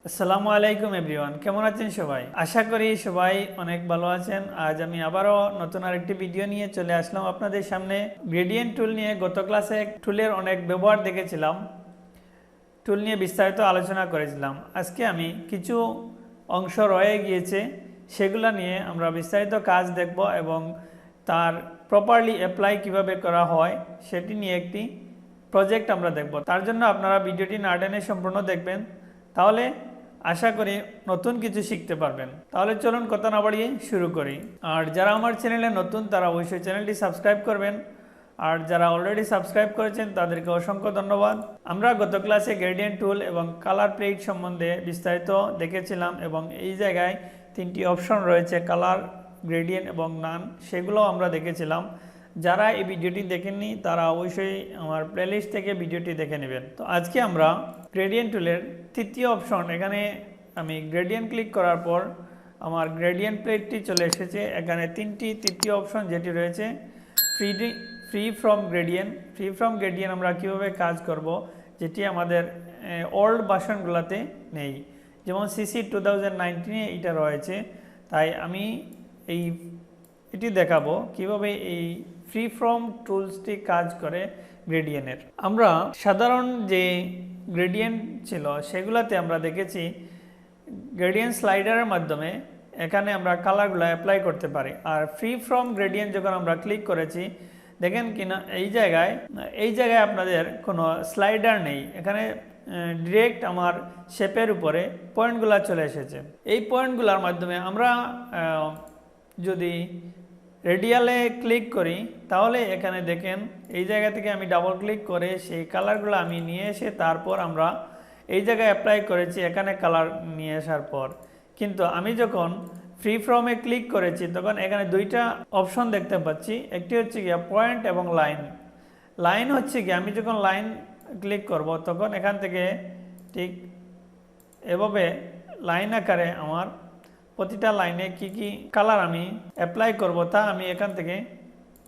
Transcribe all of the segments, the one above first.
আসসালামু আলাইকুম এভরিওয়ান, কেমন আছেন সবাই? আশা করি সবাই অনেক ভালো আছেন। আজ আমি আবারও নতুন আরেকটি ভিডিও নিয়ে চলে আসলাম আপনাদের সামনে। গ্রেডিয়েন্ট টুল নিয়ে গত ক্লাসে টুলের অনেক ব্যবহার দেখেছিলাম, টুল নিয়ে বিস্তারিত আলোচনা করেছিলাম। আজকে আমি কিছু অংশ রয়ে গিয়েছে, সেগুলো নিয়ে আমরা বিস্তারিত কাজ দেখব এবং তার প্রপারলি অ্যাপ্লাই কিভাবে করা হয় সেটি নিয়ে একটি প্রজেক্ট আমরা দেখব। তার জন্য আপনারা ভিডিওটি না টেনে সম্পূর্ণ দেখবেন, তাহলে আশা করি নতুন কিছু শিখতে পারবেন। তাহলে চলুন কথা না বাড়িয়ে শুরু করি। আর যারা আমার চ্যানেলে নতুন তারা অবশ্যই চ্যানেলটি সাবস্ক্রাইব করবেন, আর যারা অলরেডি সাবস্ক্রাইব করেছেন তাদেরকে অসংখ্য ধন্যবাদ। আমরা গত ক্লাসে গ্রেডিয়েন্ট টুল এবং কালার প্লেট সম্বন্ধে বিস্তারিত দেখেছিলাম এবং এই জায়গায় তিনটি অপশন রয়েছে, কালার, গ্রেডিয়েন্ট এবং নান, সেগুলো আমরা দেখেছিলাম। যারা এই ভিডিওটি দেখেননি তারা অবশ্যই আমার প্লেলিস্ট থেকে ভিডিওটি দেখে নেবেন। তো আজকে আমরা গ্রেডিয়েন্ট টুলের তৃতীয় অপশন, এখানে আমি গ্রেডিয়েন্ট ক্লিক করার পর আমার গ্রেডিয়েন্ট প্লেটটি চলে এসেছে। এখানে তিনটি তৃতীয় অপশন যেটি রয়েছে ফ্রি ফ্রম গ্রেডিয়েন্ট আমরা কীভাবে কাজ করব, যেটি আমাদের ওল্ড ভার্সনগুলোতে নেই, যেমন সিসি 2019-এ এটা রয়েছে। তাই আমি এটি দেখাবো কিভাবে এই ফ্রি ফ্রম টুলসটি কাজ করে গ্রেডিয়েন্টের। আমরা সাধারণ যে গ্রেডিয়েন্ট ছিল সেগুলোতে আমরা দেখেছি গ্রেডিয়েন্ট স্লাইডারের মাধ্যমে এখানে আমরা কালারগুলো অ্যাপ্লাই করতে পারি। আর ফ্রি ফ্রম গ্রেডিয়েন্ট যখন আমরা ক্লিক করেছি, দেখেন কিনা এই জায়গায় আপনাদের কোনো স্লাইডার নেই, এখানে ডিরেক্ট আমার শেপের উপরে পয়েন্টগুলো চলে এসেছে। এই পয়েন্টগুলোর মাধ্যমে আমরা যদি রেডিয়ালে ক্লিক করি তাহলে এখানে দেখেন এই জায়গা থেকে আমি ডাবল ক্লিক করে সেই কালারগুলো আমি নিয়ে এসে তারপর আমরা এই জায়গায় অ্যাপ্লাই করেছি এখানে কালার নিয়ে আসার পর। কিন্তু আমি যখন ফ্রি ফ্রমে ক্লিক করেছি তখন এখানে দুইটা অপশন দেখতে পাচ্ছি, একটি হচ্ছে গিয়ে পয়েন্ট এবং লাইন হচ্ছে গিয়ে আমি যখন লাইন ক্লিক করব তখন এখান থেকে ঠিক এভাবে লাইন আকারে আমার প্রতিটা লাইনে কি কি কালার আমি অ্যাপ্লাই করব তা আমি এখান থেকে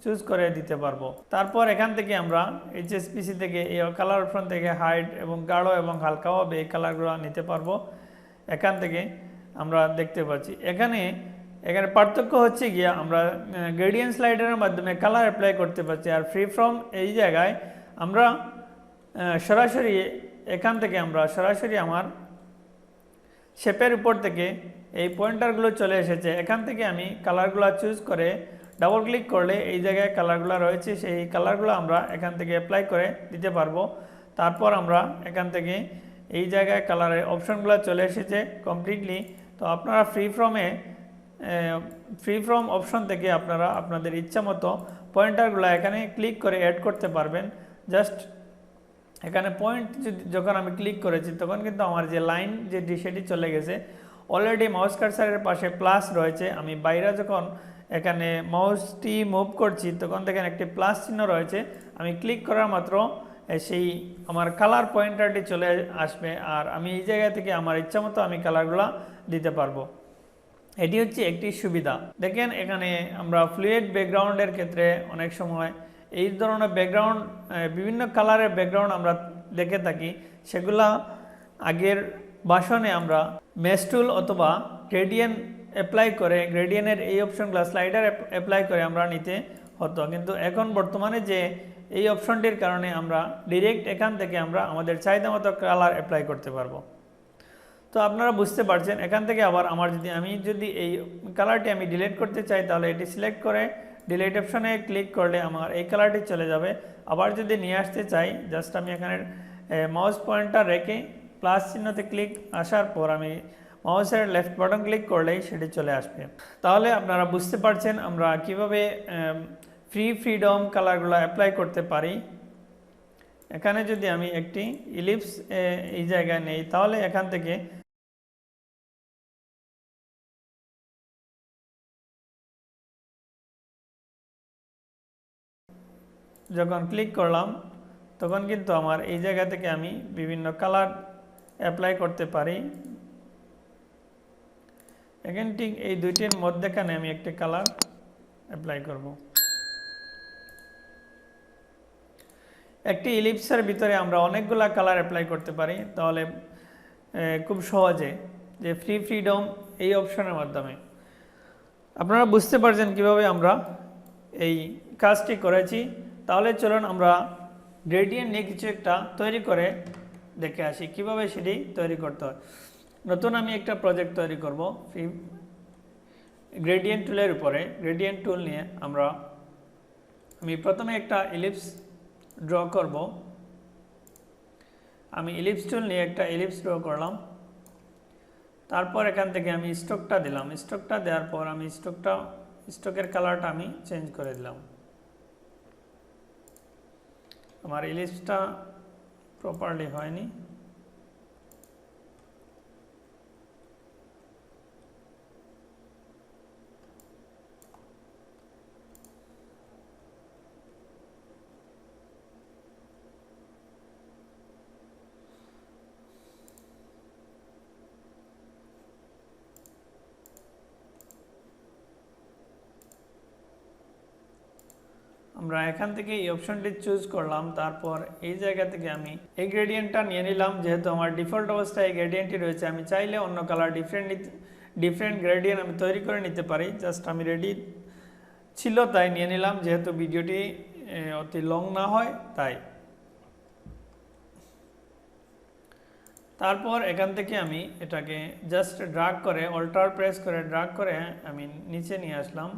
চুজ করে দিতে পারবো। তারপর এখান থেকে আমরা এইচএসপিসি থেকে এই কালার অপশন থেকে হাইড এবং গাঢ় এবং হালকাভাবে এই কালারগুলো নিতে পারবো। এখান থেকে আমরা দেখতে পাচ্ছি এখানে পার্থক্য হচ্ছে গিয়া আমরা গ্রেডিয়েন্ট স্লাইডারের মাধ্যমে কালার অ্যাপ্লাই করতে পারছি, আর ফ্রি ফ্রম এই জায়গায় আমরা সরাসরি এখান থেকে আমরা সরাসরি আমার শেপের উপর থেকে এই পয়েন্টারগুলো চলে এসেছে, এখান থেকে আমি কালারগুলো চুজ করে ডাবল ক্লিক করলে এই জায়গায় কালারগুলো রয়েছে, সেই কালারগুলো আমরা এখান থেকে অ্যাপ্লাই করে দিতে পারবো। তারপর আমরা এখান থেকে এই জায়গায় কালারের অপশনগুলো চলে এসেছে কমপ্লিটলি। তো আপনারা ফ্রি ফ্রম অপশন থেকে আপনারা আপনাদের ইচ্ছা মতো পয়েন্টারগুলো এখানে ক্লিক করে অ্যাড করতে পারবেন। জাস্ট এখানে পয়েন্ট যখন আমি ক্লিক করেছি তখন কিন্তু আমার যে লাইন যেটি সেটি চলে গেছে। অলরেডি মাউস কার্সারের পাশে প্লাস রয়েছে, আমি বাইরে যখন এখানে মাউসটি মুভ করছি তখন দেখেন একটি প্লাস চিহ্ন রয়েছে, আমি ক্লিক করার মাত্র সেই আমার কালার পয়েন্টারটি চলে আসবে, আর আমি এই জায়গা থেকে আমার ইচ্ছা মতো আমি কালারগুলো দিতে পারবো। এটি হচ্ছে একটি সুবিধা। দেখেন এখানে আমরা ফ্লুইড ব্যাকগ্রাউন্ডের ক্ষেত্রে অনেক সময় এই ধরনের ব্যাকগ্রাউন্ড, বিভিন্ন কালারের ব্যাকগ্রাউন্ড আমরা দেখে থাকি, সেগুলা আগের ভার্সনে আমরা মেশ টুল অথবা গ্রেডিয়েন্ট অ্যাপ্লাই করে গ্রেডিয়েন্টের এই অপশনগুলো স্লাইডার অ্যাপ্লাই করে আমরা নিতে হতো, কিন্তু এখন বর্তমানে যে এই অপশনটির কারণে আমরা ডিরেক্ট এখান থেকে আমরা আমাদের চাহিদা মতো কালার অ্যাপ্লাই করতে পারবো। তো আপনারা বুঝতে পারছেন এখান থেকে আবার আমি যদি এই কালারটি আমি ডিলিট করতে চাই তাহলে এটি সিলেক্ট করে ডিলিট অপশনে ক্লিক করলে আমার এই কালারটি চলে যাবে। আবার যদি নিয়ে আসতে চাই জাস্ট আমি এখানে মাউস পয়েন্টার রেখে প্লাস চিহ্নতে ক্লিক আসার পর আমি মাউসের লেফট বাটন ক্লিক করলেই সেটি চলে আসবে। তাহলে আপনারা বুঝতে পারছেন আমরা কিভাবে ফ্রিডম কালারগুলো অ্যাপ্লাই করতে পারি। এখানে যদি আমি একটি ইলিপস এই জায়গায় নেই তাহলে এখান থেকে যখন ক্লিক করলাম তখন কিন্তু আমার এই জায়গা থেকে আমি বিভিন্ন কালার অ্যাপ্লাই করতে পারি। এখানে ঠিক এই দুইটির মধ্যেখানে আমি একটি কালার অ্যাপ্লাই করব। একটি ইলিপসের ভিতরে আমরা অনেকগুলা কালার অ্যাপ্লাই করতে পারি। তাহলে খুব সহজে, যে ফ্রিডম এই অপশনের মাধ্যমে। আপনারা বুঝতে পারছেন কিভাবে আমরা এই কাজটি করেছি। তাহলে চলুন আমরা গ্রেডিয়েন্ট নিয়ে কিছু একটা তৈরি করে দেখে আসি কিভাবে সেটি তৈরি করতে হয়। নতুন আমি একটা প্রজেক্ট তৈরি করব গ্রেডিয়েন্ট টুলের উপরে। গ্রেডিয়েন্ট টুল নিয়ে আমি প্রথমে একটা ইলিপস ড্র করব। আমি ইলিপস টুল নিয়ে একটা ইলিপস ড্র করলাম। তারপর এখান থেকে আমি স্ট্রোকটা দিলাম। স্ট্রোকটা দেওয়ার পর আমি স্ট্রোকের কালারটা আমি চেঞ্জ করে দিলাম। আমার ইলিপসটা প্রপারলি হয়নি। আমরা এখান থেকে এই অপশনটি চুজ করলাম। তারপর এই জায়গা থেকে আমি এই গ্রেডিয়েন্টটা নিয়ে নিলাম। যেহেতু আমার ডিফল্ট অবস্থায় এই গ্রেডিয়েন্টটি রয়েছে, আমি চাইলে অন্য কালার ডিফারেন্ট গ্রেডিয়েন্ট আমি তৈরি করে নিতে পারি। জাস্ট আমি রেডি ছিল তাই নিয়ে নিলাম, যেহেতু ভিডিওটি অতি লং না হয় তাই। তারপর এখান থেকে আমি এটাকে জাস্ট ড্রাগ করে, অল্টার প্রেস করে ড্রাগ করে আমি নিচে নিয়ে আসলাম।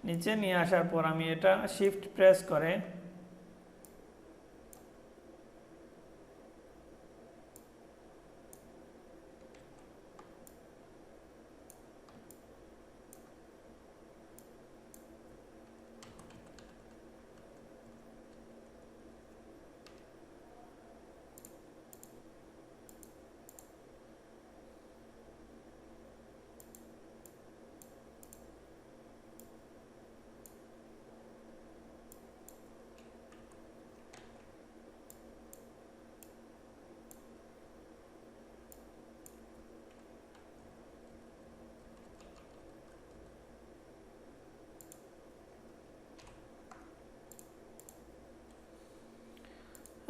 নিচে নিয়ে আসার পর আমি এটা শিফট প্রেস করে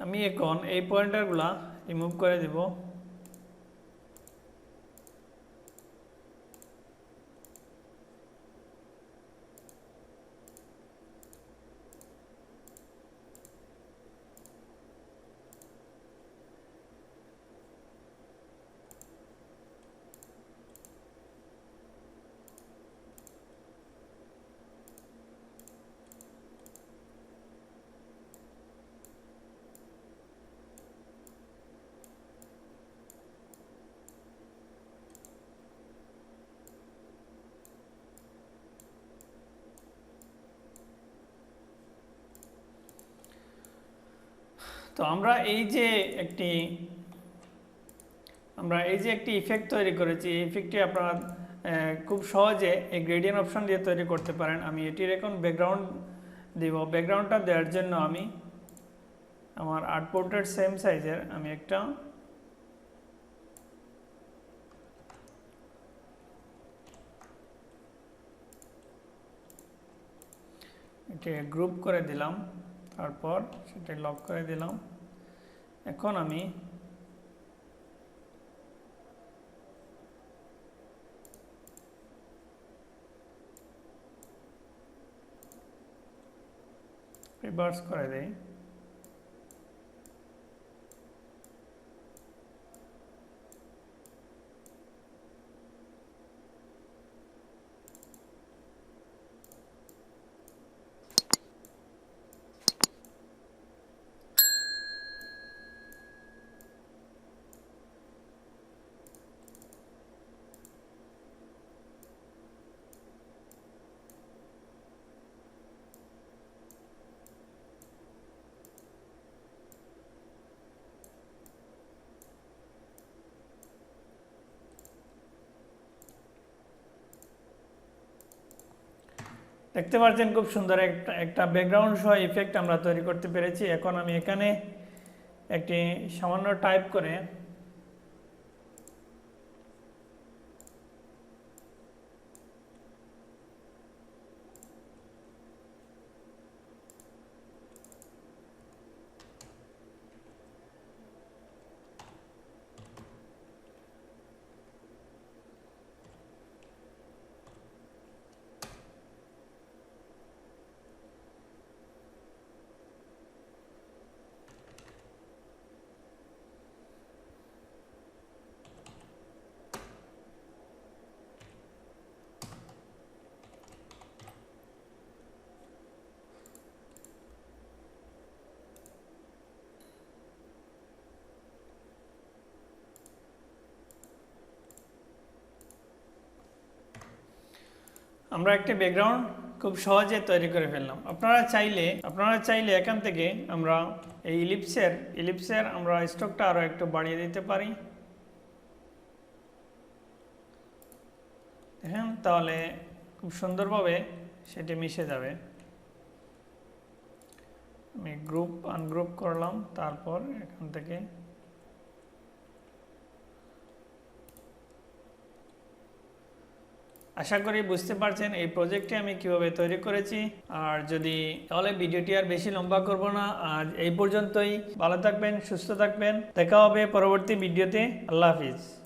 আমি এখন এই পয়েন্টারগুলা রিমুভ করে দেব। তো আমরা এই যে একটি ইফেক্ট তৈরি করেছি, এই ইফেক্টটি আপনারা খুব সহজে এই গ্রেডিয়েন্ট অপশন দিয়ে তৈরি করতে পারেন। আমি এটির এখন ব্যাকগ্রাউন্ড দেব। ব্যাকগ্রাউন্ডটা দেওয়ার জন্য আমি আমার আর্টবোর্ডের সেম সাইজের আমি একটা এটি গ্রুপ করে দিলাম। তারপর সেটা লক করে দিলাম। এখন আমি রিভার্স করে দেই। দেখতে পাচ্ছেন খুব সুন্দর একটা ব্যাকগ্রাউন্ড সহ ইফেক্ট আমরা তৈরি করতে পেরেছি। এখন আমি এখানে একটি সামান্য টাইপ করে আমরা একটা ব্যাকগ্রাউন্ড খুব সহজে তৈরি করে ফেললাম। আপনারা চাইলে এখান থেকে আমরা এই ইলিপসের আমরা স্ট্রোকটা আরো একটু বাড়িয়ে দিতে পারি। হ্যাঁ, তাহলে খুব সুন্দরভাবে সেটি মিশে যাবে। আমি গ্রুপ আনগ্রুপ করলাম, তারপর এখান থেকে আশা করি বুঝতে পারছেন এই প্রজেক্টটি আমি কিভাবে তৈরি করেছি। আর যদি তাহলে ভিডিওটি আর বেশি লম্বা করব না, আজ এই পর্যন্তই। ভালো থাকবেন, সুস্থ থাকবেন, দেখা হবে পরবর্তী ভিডিওতে। আল্লাহ হাফিজ।